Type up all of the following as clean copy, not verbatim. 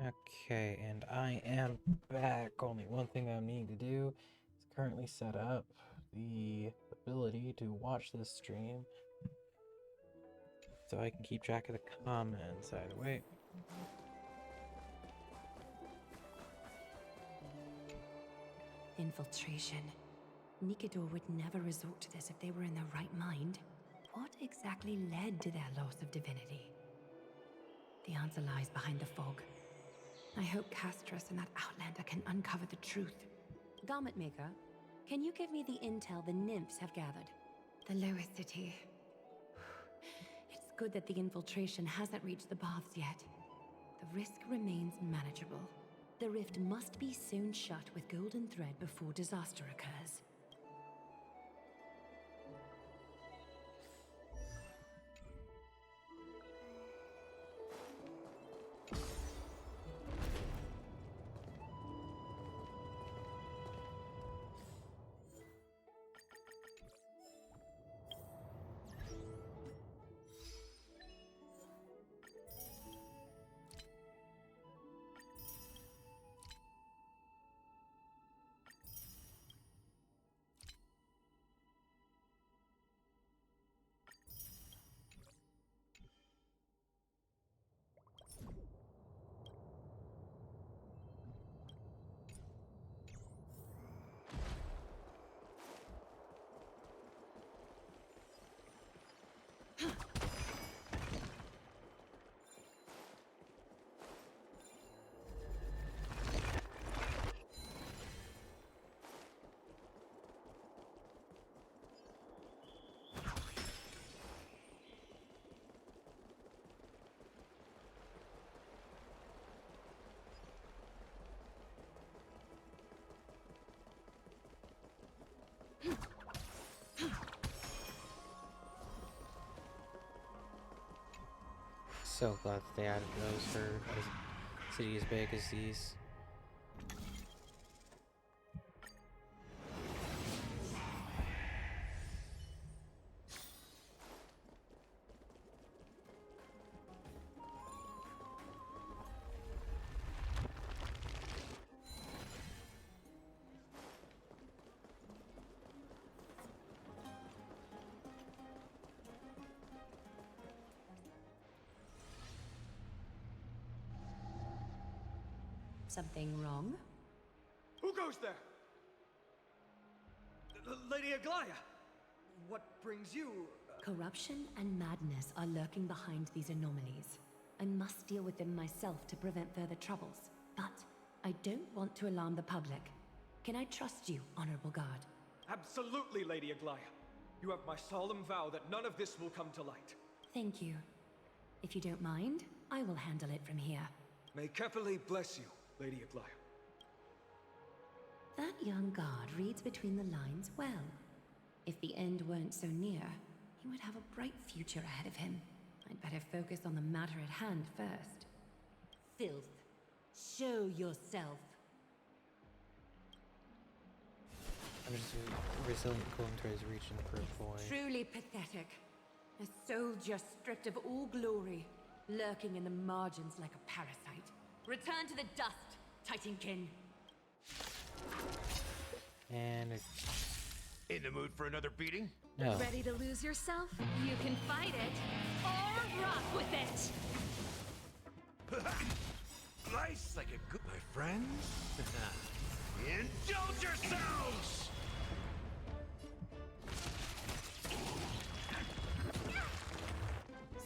Okay, and I am back. Only one thing I need to do is currently set up the ability to watch this stream so I can keep track of the comments. Either way. Infiltration. Nikador would never resort to this if they were in their right mind. What exactly led to their loss of divinity? The answer lies behind the fog. I hope Castras and that Outlander can uncover the truth. Garment Maker, can you give me the intel the nymphs have gathered? The lowest city. It's good that the infiltration hasn't reached the baths yet. The risk remains manageable. The rift must be sewn shut with golden thread before disaster occurs. So glad that they added those for a city as big as these. Something wrong? Who goes there? Lady Aglaya! What brings you... Corruption and madness are lurking behind these anomalies. I must deal with them myself to prevent further troubles. But I don't want to alarm the public. Can I trust you, Honorable Guard? Absolutely, Lady Aglaya. You have my solemn vow that none of this will come to light. Thank you. If you don't mind, I will handle it from here. May Kepali bless you, Lady Aglaya. That young guard reads between the lines well. If the end weren't so near, he would have a bright future ahead of him. I'd better focus on the matter at hand first. Filth. Show yourself. I'm just a resilient Coulter is reaching for a boy. Truly pathetic. A soldier stripped of all glory, lurking in the margins like a parasite. Return to the dust, Titankin. And In the mood for another beating? no. Ready to lose yourself? You can fight it, or rock with it! Nice like a good, my friends. Indulge yourselves!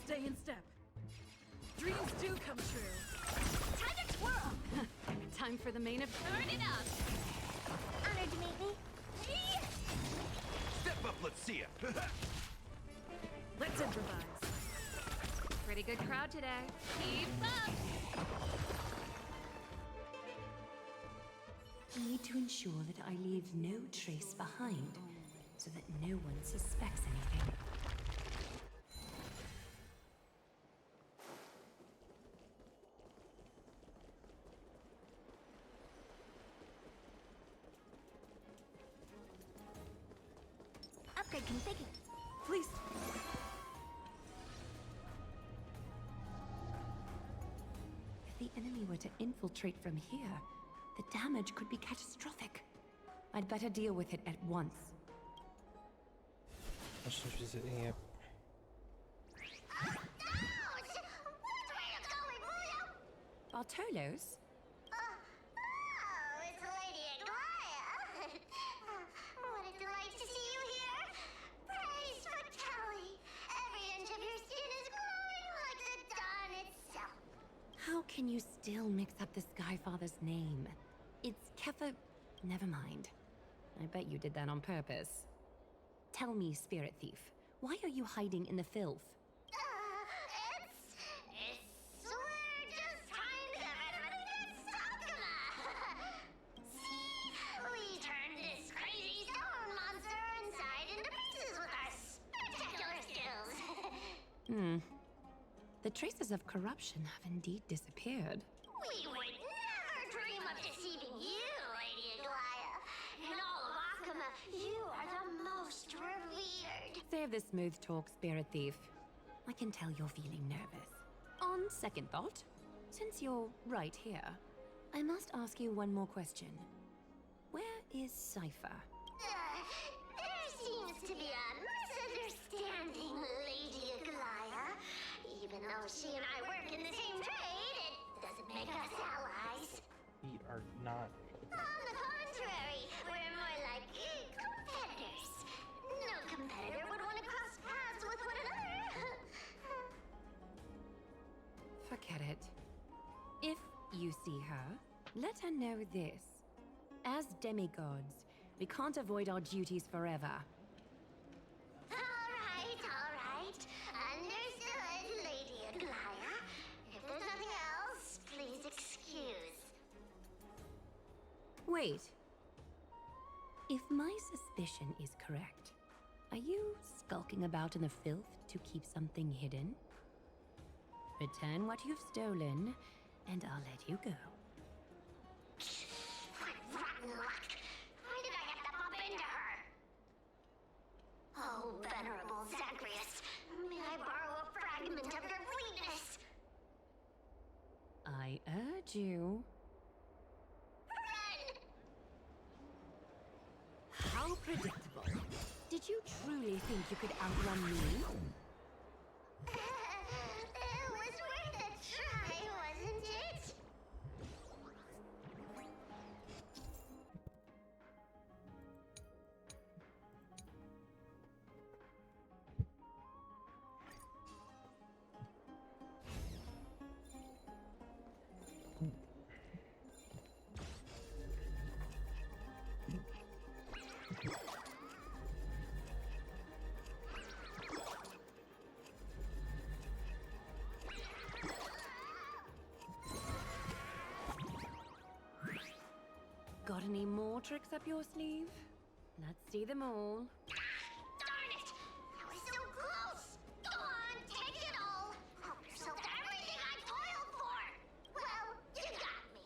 Stay in step. Dreams do come true. Time to twirl! Time for the main event. Turn it up! Honored to meet me. Step up, let's see ya. Let's improvise. Pretty good crowd today. Keep up! I need to ensure that I leave no trace behind, so that no one suspects anything. Upgrade configured. Please. the enemy were to infiltrate from here, the damage could be catastrophic. I'd better deal with it at once. Yep. Bartolos? Oh, it's Lady Aglaia. What a delight to see you here. Praise Fatali. Every inch of your skin is glowing like the dawn itself. How can you still mix up the Skyfather's name? It's Kefa... Never mind. I bet you did that on purpose. Tell me, Spirit Thief, why are you hiding in the filth? We're just trying to get everybody gets Sakuma. See, we turned this crazy stone monster inside into pieces with our spectacular skills. The traces of corruption have indeed disappeared. We would never dream of deceiving you, Lady Aglaia. In all of Akuma, you are the most revered. Save the smooth talk, Spirit Thief. I can tell you're feeling nervous. On second thought, since you're right here, I must ask you one more question. Where is Cypher? There seems to be a misunderstanding, Lady Aglaia. Even though she and I work in the same trade, it doesn't make us allies. We are not. On the contrary, we're more like competitors. No competitor would want to cross paths with one another. Forget it. If you see her, let her know this. As demigods, we can't avoid our duties forever. All right. Understood, Lady Aglaia. If there's nothing else, please excuse. Wait. If my suspicion is correct, are you skulking about in the filth to keep something hidden? Return what you've stolen, and I'll let you go. What rotten luck! Why did I have to bump into her? Oh, venerable Zagreus, may I borrow a fragment of your fleetness? I urge you. Run! How predictable. Did you truly think you could outrun me? It was worth a try, wasn't it? Got any more tricks up your sleeve? Let's see them all. Darn it! I was so close! Go on, take it all! Help yourself to everything I toiled for! Well, you got me.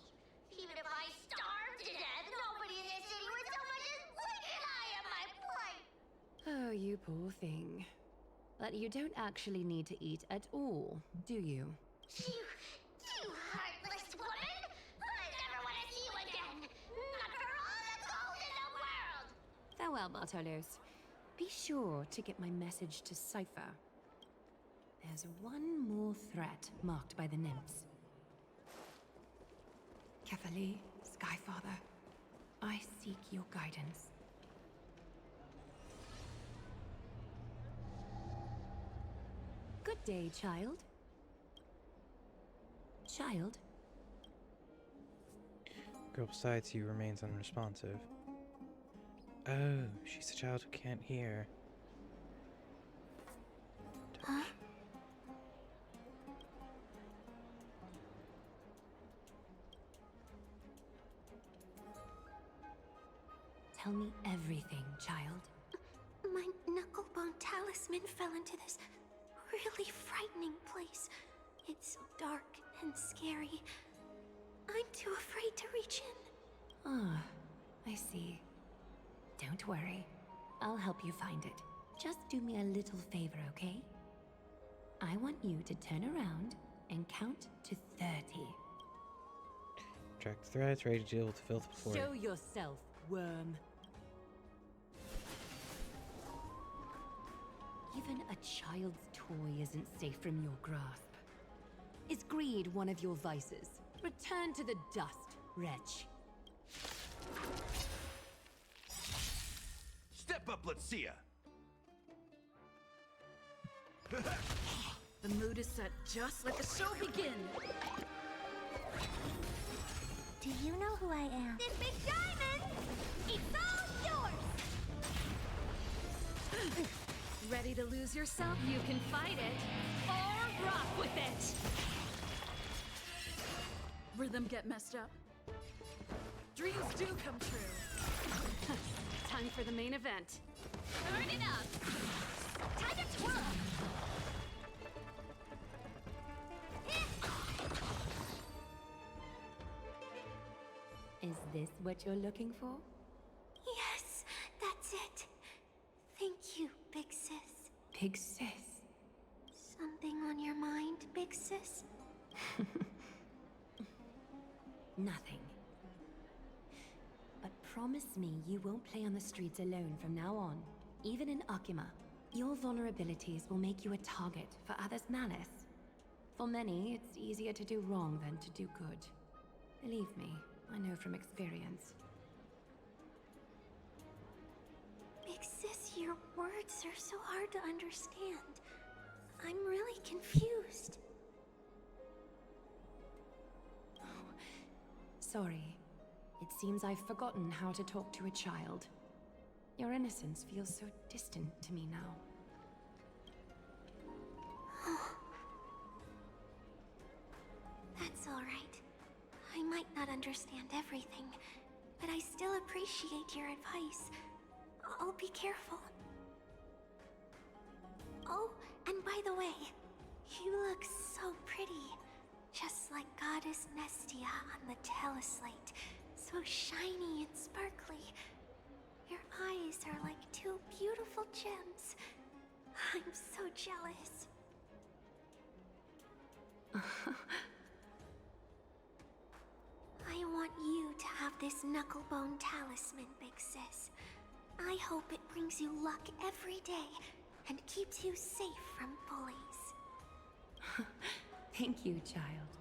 Even if I starved to death, nobody in this city would so much as blink an eye at my plight! Oh, you poor thing. But you don't actually need to eat at all, do you? You heartless woman! I never want to see you again! Not for all the gold in the world! Farewell, Bartolos. Be sure to get my message to Cypher. There's one more threat marked by the nymphs. Kefali, Skyfather, I seek your guidance. Good day, child. Child? Girl besides you remains unresponsive. Oh, she's a child who can't hear. Huh? Tell me everything, child. My knucklebone talisman fell into this really frightening place. It's so dark and scary. I'm too afraid to reach in. Ah, I see. Don't worry. I'll help you find it. Just do me a little favor, okay? I want you to turn around and count to 30. Track threats, ready to deal with the filth before. Show yourself, worm. Even a child's toy isn't safe from your grasp. Is greed one of your vices? Return to the dust, wretch. Step up, let's see ya. The mood is set. Just let the show begin. Do you know who I am? This big diamond! It's all yours! Ready to lose yourself? You can fight it, or rock with it! Rhythm get messed up. Dreams do come true. Time for the main event. Turn it up! Time to twirl! Is this what you're looking for? Yes, that's it. Thank you, big sis. Big sis. Something on your mind, big sis? Nothing. But promise me you won't play on the streets alone from now on. Even in Akima, your vulnerabilities will make you a target for others' malice. For many, it's easier to do wrong than to do good. Believe me, I know from experience. Big sis, your words are so hard to understand. I'm really confused. Sorry. It seems I've forgotten how to talk to a child. Your innocence feels so distant to me now. That's all right. I might not understand everything, but I still appreciate your advice. I'll be careful. Oh, and by the way, you look so pretty. Just like Goddess Nestia on the teleslate. So shiny and sparkly. Your eyes are like two beautiful gems. I'm so jealous. I want you to have this knucklebone talisman, big sis. I hope it brings you luck every day and keeps you safe from bullies. Thank you, child.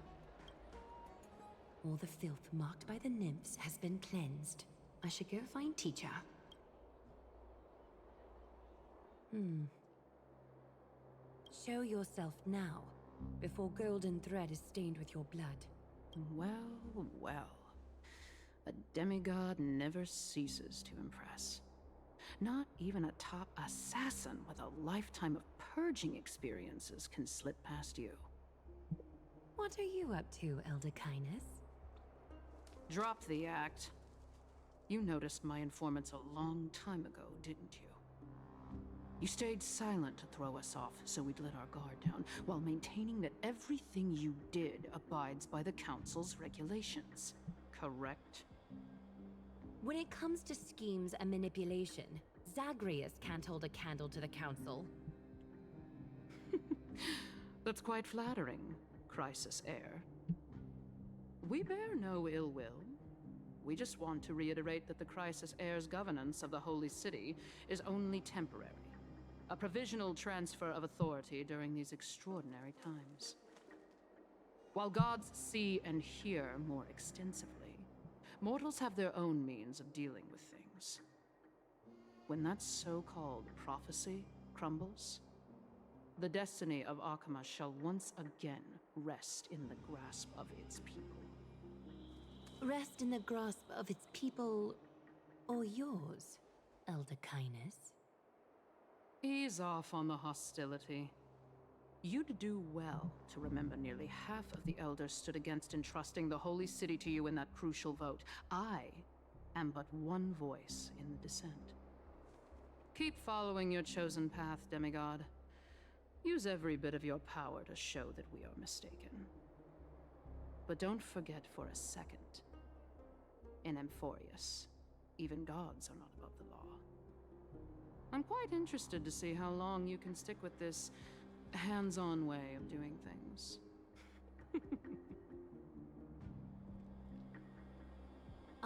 All the filth marked by the nymphs has been cleansed. I should go find teacher. Show yourself now, before golden thread is stained with your blood. Well, well. A demigod never ceases to impress. Not even a top assassin with a lifetime of purging experiences can slip past you. What are you up to, Elder Kindness? Drop the act. You noticed my informants a long time ago, didn't you? You stayed silent to throw us off, so we'd let our guard down, while maintaining that everything you did abides by the Council's regulations. Correct? When it comes to schemes and manipulation, Zagreus can't hold a candle to the Council. That's quite flattering, Crisis Heir. We bear no ill will. We just want to reiterate that the Crisis Heir's governance of the Holy City is only temporary. A provisional transfer of authority during these extraordinary times. While gods see and hear more extensively, mortals have their own means of dealing with things. When that so-called prophecy crumbles, the destiny of Akima shall once again rest in the grasp of its people. Rest in the grasp of its people, or yours, Elder Kindness? Ease off on the hostility. You'd do well to remember nearly half of the elders stood against entrusting the Holy City to you in that crucial vote. I am but one voice in the dissent. Keep following your chosen path, demigod. Use every bit of your power to show that we are mistaken. But don't forget for a second, in Amphorius, even gods are not above the law. I'm quite interested to see how long you can stick with this hands-on way of doing things.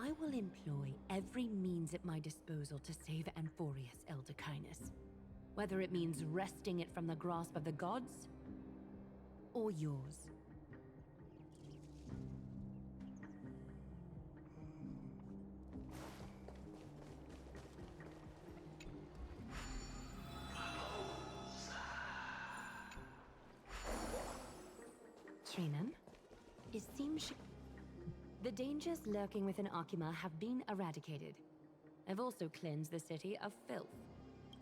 I will employ every means at my disposal to save Amphorius, Elder Kindness. Whether it means wresting it from the grasp of the gods, or yours. Trinan, it seems the dangers lurking within Akima have been eradicated. I've also cleansed the city of filth.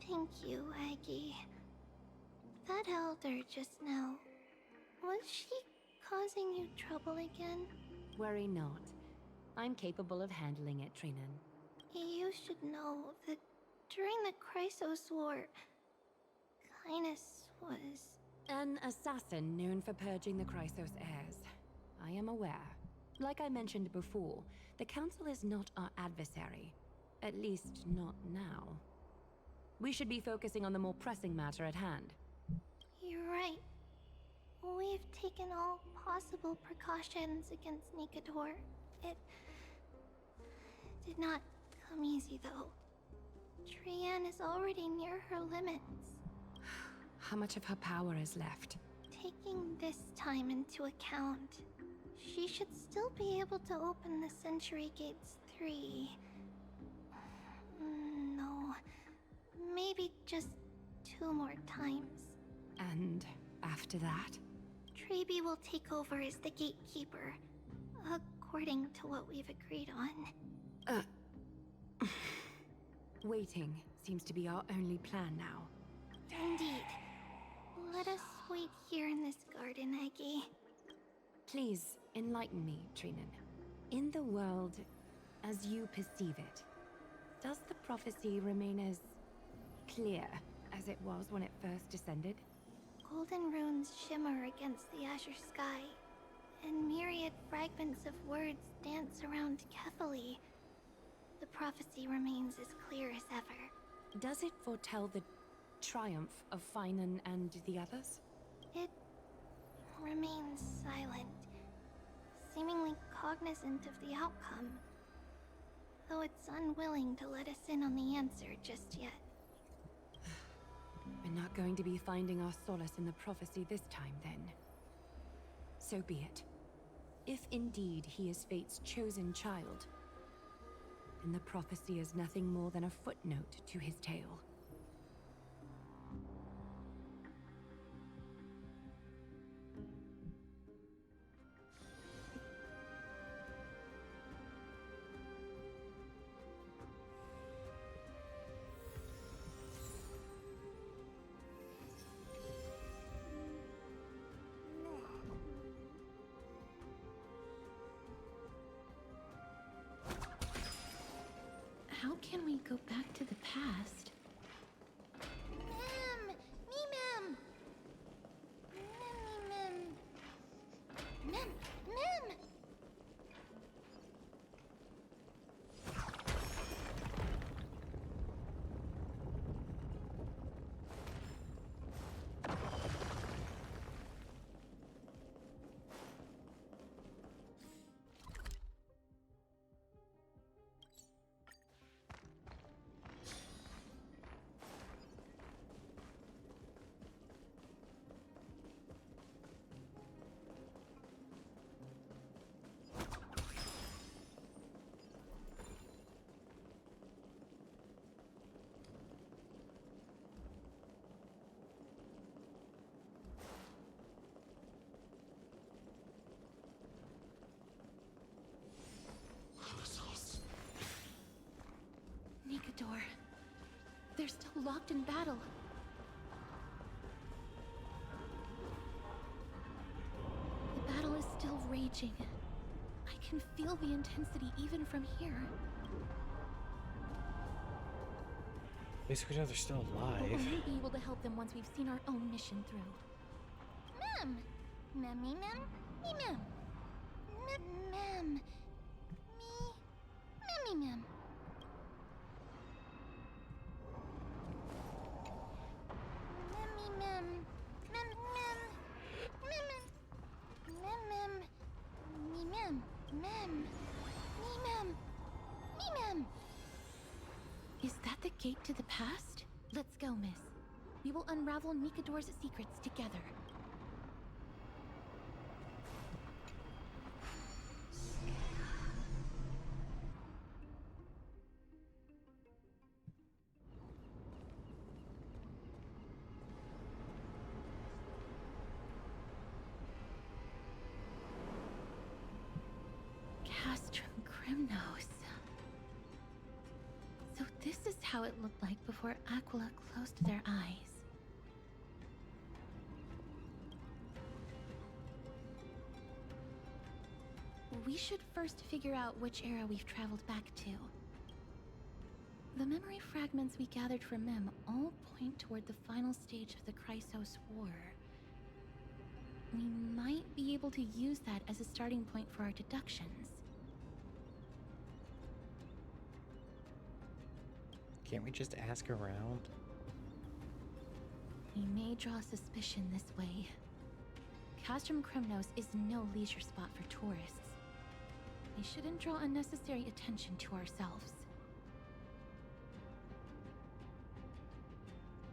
Thank you, Aggie. That elder just now, was she causing you trouble again? Worry not. I'm capable of handling it, Trinan. You should know that during the Chrysos War, Kindness was... An assassin known for purging the Chrysos heirs. I am aware. Like I mentioned before, the Council is not our adversary. At least, not now. We should be focusing on the more pressing matter at hand. You're right. We've taken all possible precautions against Nikador. It did not come easy, though. Trian is already near her limits. How much of her power is left? Taking this time into account, she should still be able to open the Century Gates 3. No, maybe just 2 more times. And after that? Trebi will take over as the gatekeeper, according to what we've agreed on. Waiting seems to be our only plan now. Indeed. Let us wait here in this garden, Aggie. Please, enlighten me, Trinan. In the world, as you perceive it, does the prophecy remain as clear as it was when it first descended? Golden runes shimmer against the azure sky, and myriad fragments of words dance around Kethely. The prophecy remains as clear as ever. Does it foretell the triumph of Finan and the others? It remains silent, seemingly cognizant of the outcome, though it's unwilling to let us in on the answer just yet. We're not going to be finding our solace in the prophecy this time, then. So be it. If indeed he is Fate's chosen child, then the prophecy is nothing more than a footnote to his tale. How can we go back to the past? Mem! Me, Mem! Mem! Mem! Mem! Nikador. They're still locked in battle. The battle is still raging. I can feel the intensity even from here. Basically, they're still We'll alive. only be able to help them once we've seen our own mission through. Mem! Mem, me, Mem? Me, Mem! Mem, Mem! Me... Mem, me, Mem! Mem! Is that the gate to the past? Let's go, miss. We will unravel Nikador's secrets together. Castrum Crimnos. So this is how it looked like before Aquila closed their eyes. We should first figure out which era we've traveled back to. The memory fragments we gathered from Mem all point toward the final stage of the Chrysos War. We might be able to use that as a starting point for our deductions. Can't we just ask around? We may draw suspicion this way. Castrum Crimnos is no leisure spot for tourists. We shouldn't draw unnecessary attention to ourselves.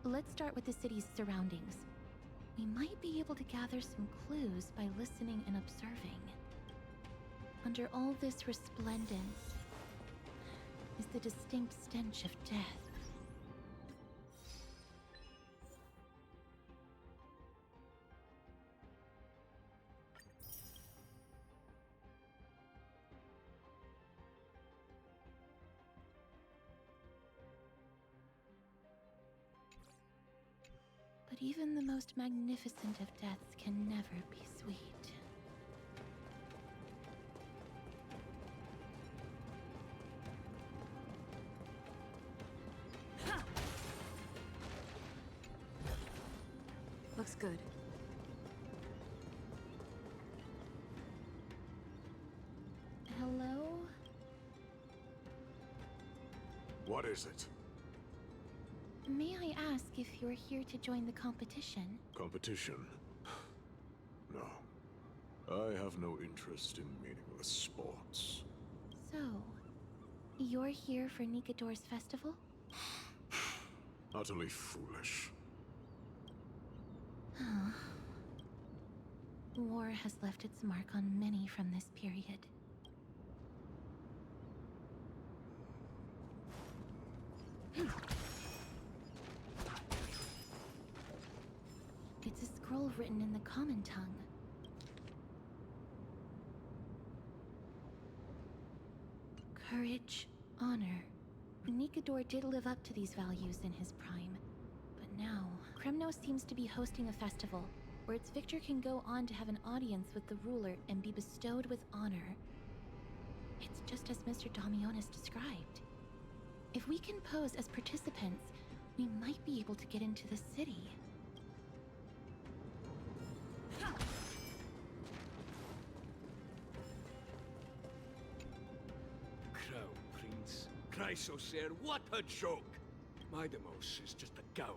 Let's start with the city's surroundings. We might be able to gather some clues by listening and observing. Under all this resplendence is the distinct stench of death. But even the most magnificent of deaths can never be sweet. Looks good. Hello? What is it? May I ask if you're here to join the competition? Competition? No. I have no interest in meaningless sports. So, you're here for Nikador's festival? Utterly foolish. War has left its mark on many from this period. It's a scroll written in the common tongue. Courage, honor. Nikador did live up to these values in his prime. But now, Kremnos seems to be hosting a festival where its victor can go on to have an audience with the ruler and be bestowed with honor. It's just as Mr. Damionis described. If we can pose as participants, we might be able to get into the city. Crown Prince. Chrysosaur, what a joke! Maidamos is just a coward.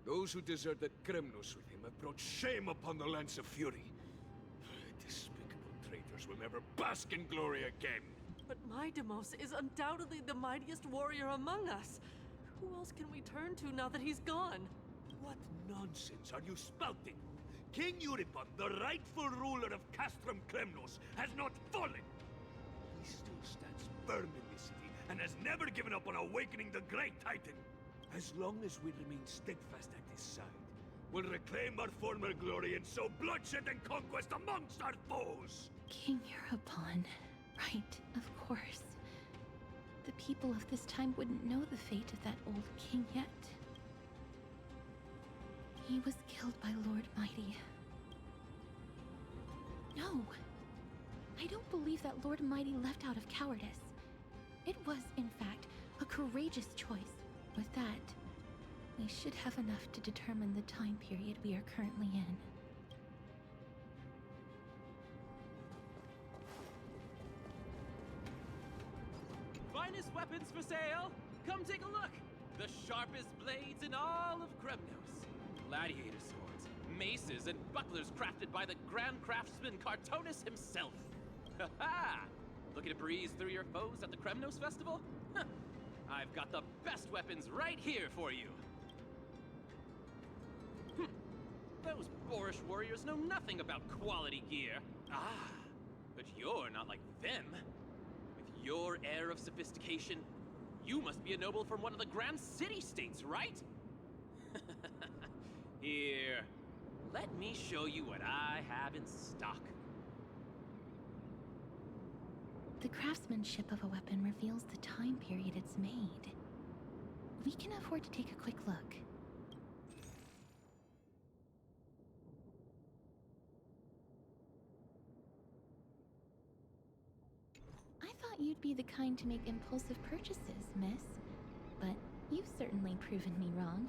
Those who deserted Kremnos with him have brought shame upon the Lance of Fury. Despicable traitors will never bask in glory again. But Maidamos is undoubtedly the mightiest warrior among us. Who else can we turn to now that he's gone? What nonsense are you spouting? King Euripon, the rightful ruler of Castrum Kremnos, has not fallen. He still stands firm in this city and has never given up on awakening the great Titan. As long as we remain steadfast at his side, we'll reclaim our former glory and sow bloodshed and conquest amongst our foes! King Euripon. Right, of course. The people of this time wouldn't know the fate of that old king yet. He was killed by Lord Mighty. No! I don't believe that Lord Mighty left out of cowardice. It was, in fact, a courageous choice. With that, we should have enough to determine the time period we are currently in. Finest weapons for sale! Come take a look! The sharpest blades in all of Kremnos. Gladiator swords, maces, and bucklers crafted by the Grand Craftsman Cartonus himself. Ha ha! Looking to breeze through your foes at the Kremnos Festival? Huh. I've got the best weapons right here for you. Those boorish warriors know nothing about quality gear. Ah, but you're not like them. With your air of sophistication, you must be a noble from one of the Grand City-states, right? Here, let me show you what I have in stock. The craftsmanship of a weapon reveals the time period it's made. We can afford to take a quick look. I thought you'd be the kind to make impulsive purchases, miss. But you've certainly proven me wrong.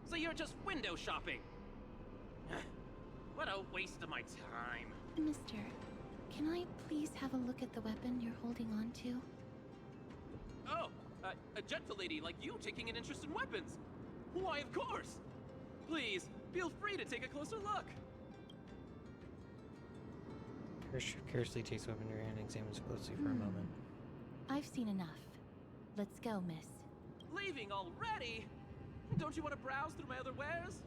So you're just window shopping? What a waste of my time. Mister, can I please have a look at the weapon you're holding on to? Oh, a gentle lady like you taking an interest in weapons. Why, of course. Please, feel free to take a closer look. Kirsch carelessly takes the weapon in her hand and examines closely for a moment. I've seen enough. Let's go, miss. Leaving already? Don't you want to browse through my other wares?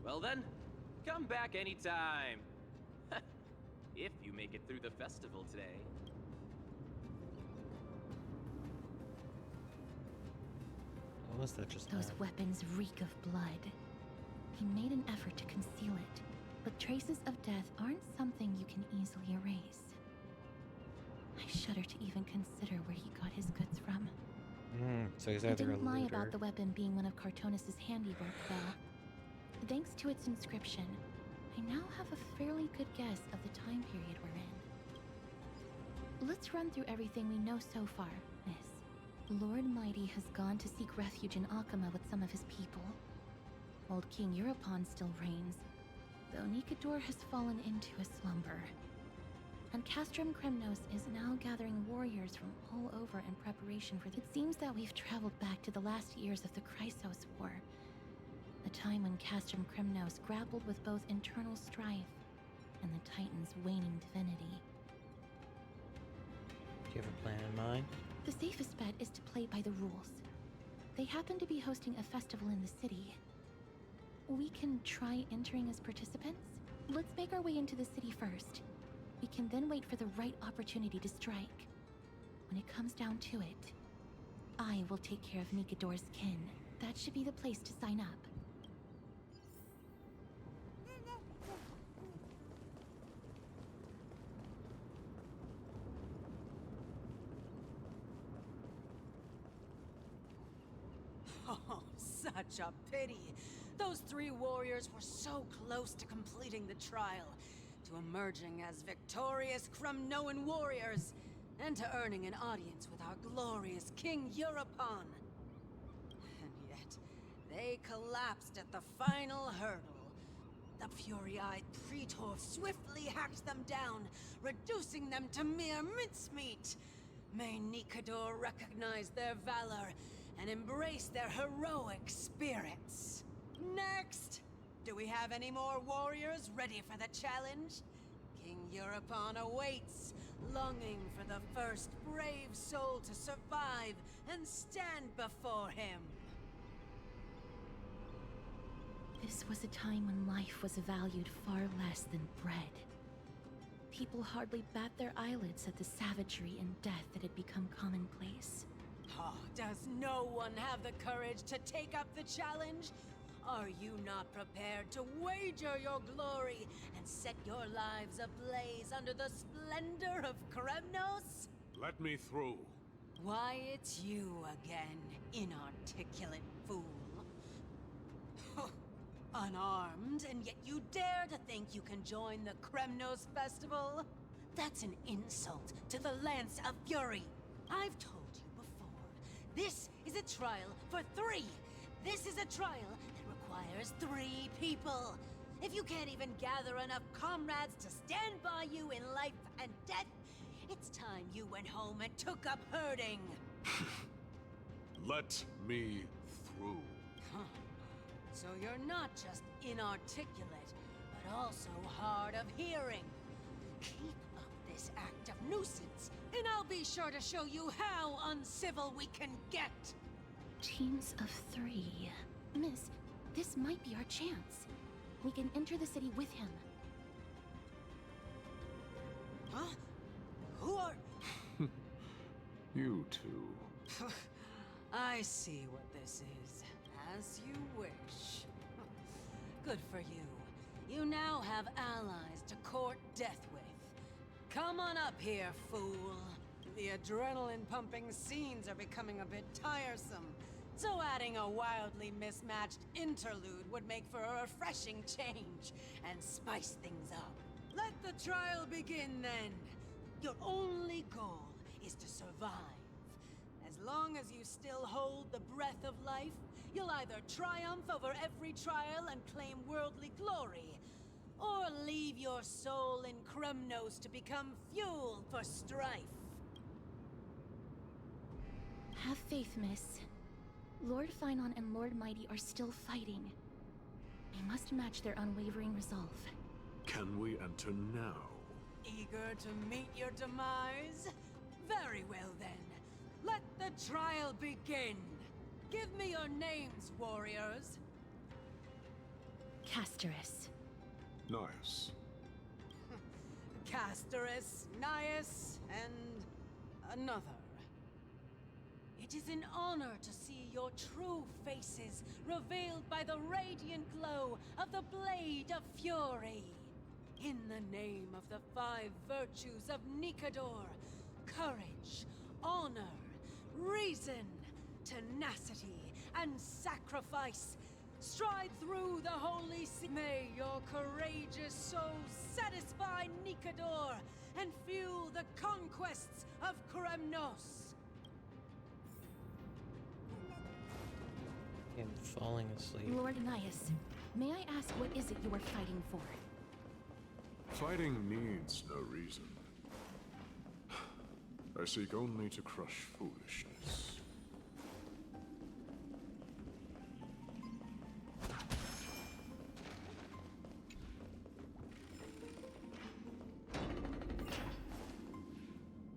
Well then, come back anytime. If you make it through the festival today. What was that just Those now? weapons reek of blood. He made an effort to conceal it, but traces of death aren't something you can easily erase. I shudder to even consider where he got his goods from. So he's He either a didn't lie looter. about the weapon being one of Cartonis' handiwork, though. Thanks to its inscription, I now have a fairly good guess of the time period we're in. Let's run through everything we know so far, miss. Lord Mighty has gone to seek refuge in Akama with some of his people. Old King Europon still reigns, though Nikador has fallen into a slumber. And Castrum Kremnos is now gathering warriors from all over in preparation for It seems that we've traveled back to the last years of the Chrysos War, a time when Castrum Kremnos grappled with both internal strife and the Titan's waning divinity. Do you have a plan in mind? The safest bet is to play by the rules. They happen to be hosting a festival in the city. We can try entering as participants. Let's make our way into the city first. We can then wait for the right opportunity to strike. When it comes down to it, I will take care of Nikador's kin. That should be the place to sign up. Oh, such a pity. Those three warriors were so close to completing the trial, to emerging as victorious Kremnoan warriors, and to earning an audience with our glorious King Europon. And yet, they collapsed at the final hurdle. The fury-eyed Praetor swiftly hacked them down, reducing them to mere mincemeat. May Nikador recognize their valor and embrace their heroic spirits. Next! Do we have any more warriors ready for the challenge? King Europon awaits, longing for the first brave soul to survive and stand before him. This was a time when life was valued far less than bread. People hardly bat their eyelids at the savagery and death that had become commonplace. Oh, does no one have the courage to take up the challenge? Are you not prepared to wager your glory and set your lives ablaze under the splendor of Kremnos? Let me through. Why, it's you again, inarticulate fool. Unarmed, and yet you dare to think you can join the Kremnos Festival? That's an insult to the Lance of Fury. I've told you before, this is a trial for 3. This is a trial that requires 3 people. If you can't even gather enough comrades to stand by you in life and death, it's time you went home and took up herding. Let me through. Huh. So you're not just inarticulate, but also hard of hearing. Keep up this act of nuisance, be sure to show you how uncivil we can get! Teams of 3. Miss, this might be our chance. We can enter the city with him. Huh? Who are... You two. I see what this is. As you wish. Good for you. You now have allies to court death with. Come on up here, fool. The adrenaline-pumping scenes are becoming a bit tiresome, so adding a wildly mismatched interlude would make for a refreshing change and spice things up. Let the trial begin, then. Your only goal is to survive. As long as you still hold the breath of life, you'll either triumph over every trial and claim worldly glory, or leave your soul in Kremnos to become fuel for strife. Have faith, Miss. Lord Finon and Lord Mighty are still fighting. We must match their unwavering resolve. Can we enter now? Eager to meet your demise? Very well then. Let the trial begin. Give me your names, warriors. Casterus. Nice. Casterus, Nias, and another. It is an honor to see your true faces revealed by the radiant glow of the Blade of Fury. In the name of the 5 virtues of Nikador, courage, honor, reason, tenacity, and sacrifice, stride through the holy sea. May your courageous souls satisfy Nikador and fuel the conquests of Kremnos. I'm falling asleep. Lord Nias, may I ask what is it you are fighting for? Fighting needs no reason. I seek only to crush foolishness.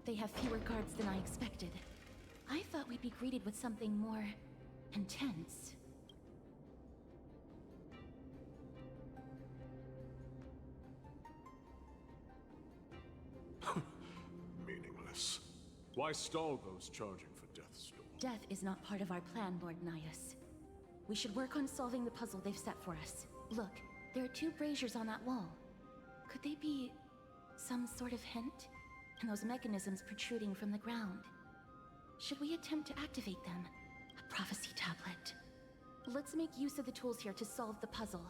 They have fewer guards than I expected. I thought we'd be greeted with something more intense. Meaningless. Why stall those charging for Death's Door? Death is not part of our plan, Lord Nias. We should work on solving the puzzle they've set for us. Look, there are 2 braziers on that wall. Could they be some sort of hint? And those mechanisms protruding from the ground. Should we attempt to activate them? A prophecy tablet. Let's make use of the tools here to solve the puzzle.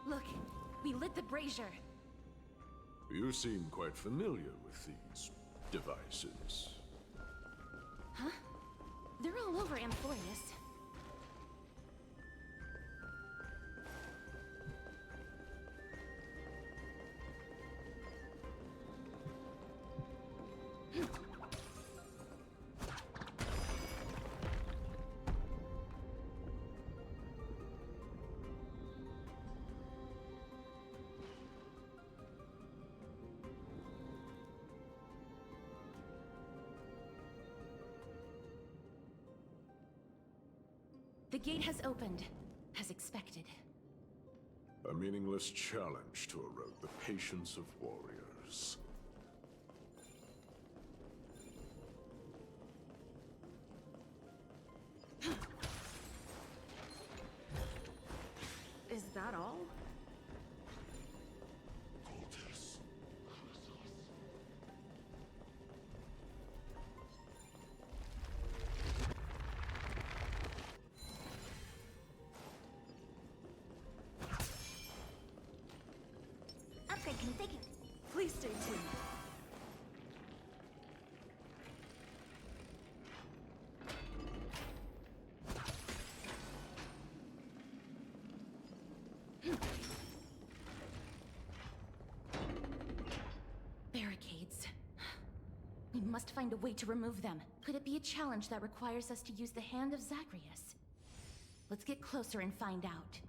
Look, we lit the brazier. You seem quite familiar with these devices. Huh? They're all over Amphorius. The gate has opened, as expected. A meaningless challenge to erode the patience of warriors. Is that all? Upgrade configured. Please stay tuned. must find a way to remove them. Could it be a challenge that requires us to use the hand of Zagreus? Let's get closer and find out.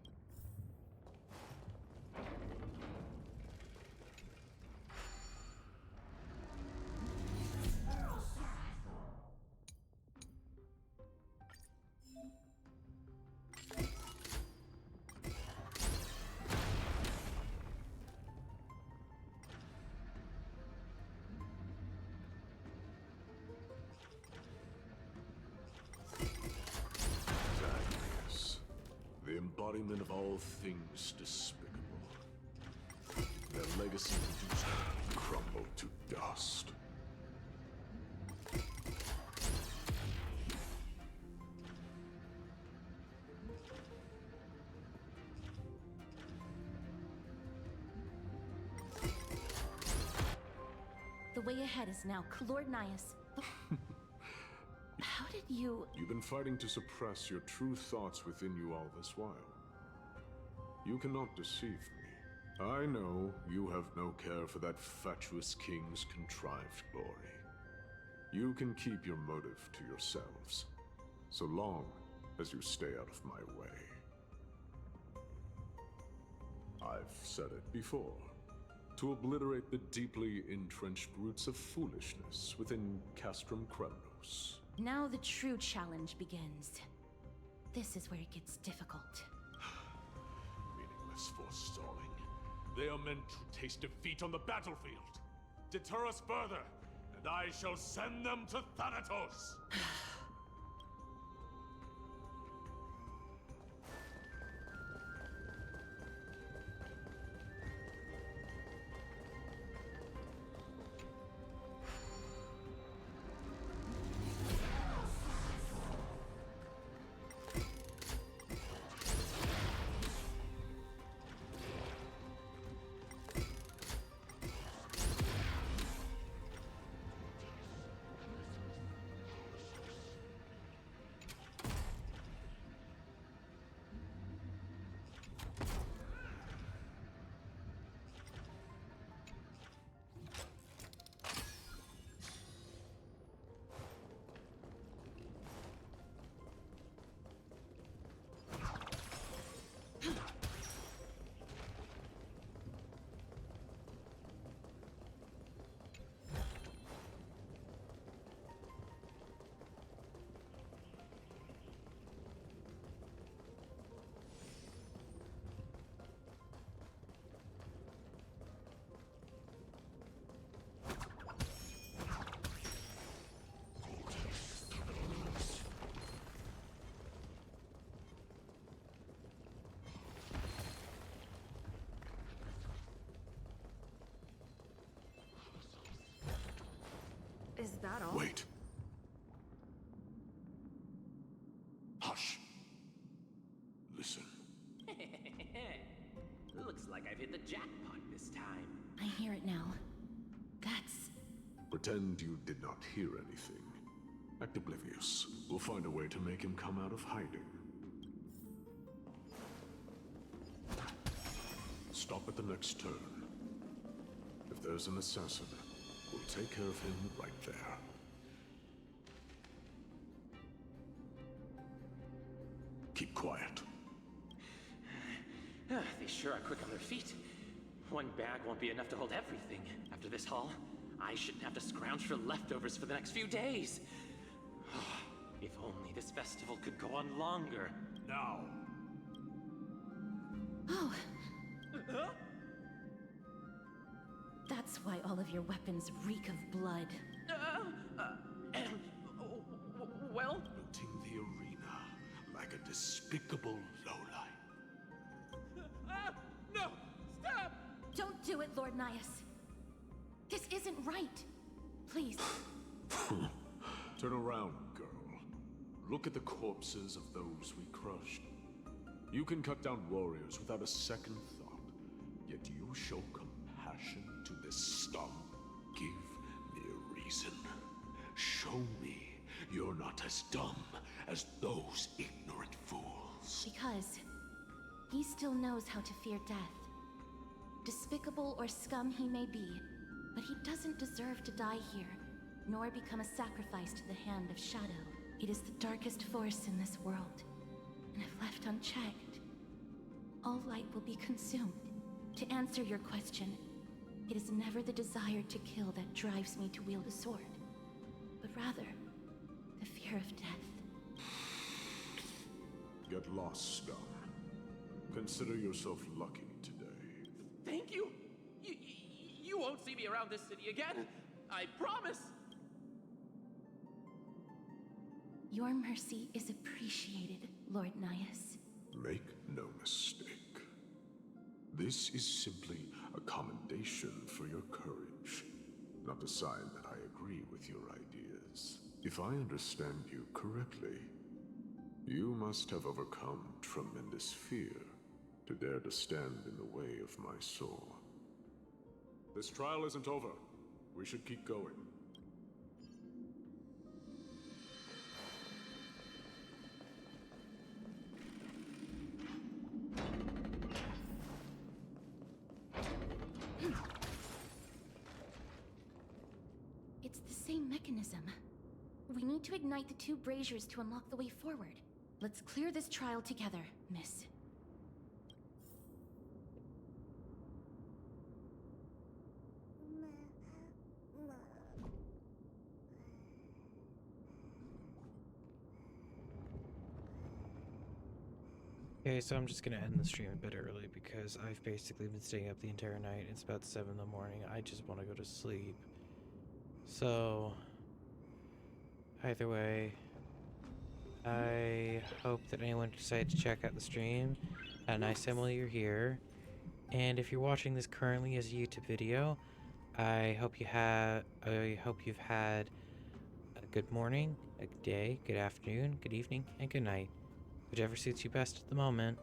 The embodiment of all things despicable. Their legacy reduced to crumble to dust. The way ahead is now Lord Nias. How did you... You've been fighting to suppress your true thoughts within you all this while. You cannot deceive me. I know you have no care for that fatuous king's contrived glory. You can keep your motive to yourselves, so long as you stay out of my way. I've said it before. To obliterate the deeply entrenched roots of foolishness within Castrum Kremnos. Now the true challenge begins. This is where it gets difficult. Meaningless forestalling. They are meant to taste defeat on the battlefield. Deter us further, and I shall send them to Thanatos! Is that all? Wait. Hush. Listen. Looks like I've hit the jackpot this time. I hear it now. That's... Pretend you did not hear anything. Act oblivious. We'll find a way to make him come out of hiding. Stop at the next turn. If there's an assassin, we'll take care of him right there. Keep quiet. They sure are quick on their feet. One bag won't be enough to hold everything. After this haul, I shouldn't have to scrounge for leftovers for the next few days. If only this festival could go on longer. Now! Oh. That's why all of your weapons reek of blood. Well? Looting the arena like a despicable lowlife. No! Stop! Don't do it, Lord Nias. This isn't right. Please. Turn around, girl. Look at the corpses of those we crushed. You can cut down warriors without a second thought, yet you show compassion to this scum. Give me a reason. Show me you're not as dumb as those ignorant fools. Because he still knows how to fear death. Despicable or scum he may be, but he doesn't deserve to die here. nor become a sacrifice to the hand of shadow. It is the darkest force in this world, and if left unchecked, all light will be consumed. To answer your question, it is never the desire to kill that drives me to wield a sword, but rather the fear of death. Get lost, scum. Consider yourself lucky today. Thank you. You won't see me around this city again. I promise. Your mercy is appreciated, Lord Nias. Make no mistake. This is simply a commendation for your courage, not a sign that I agree with your ideas. If I understand you correctly, you must have overcome tremendous fear to dare to stand in the way of my soul. This trial isn't over. We should keep going. It's the same mechanism. We need to ignite the two braziers to unlock the way forward. Let's clear this trial together, miss. Okay, so I'm just gonna end the stream a bit early because I've basically been staying up the entire night. It's about 7 in the morning. I just want to go to sleep. So, either way, I hope that anyone decided to check out the stream. Nice, Emily, you're here. And if you're watching this currently as a YouTube video, I hope you've had a good morning, a good day, good afternoon, good evening, and good night. Whichever suits you best at the moment.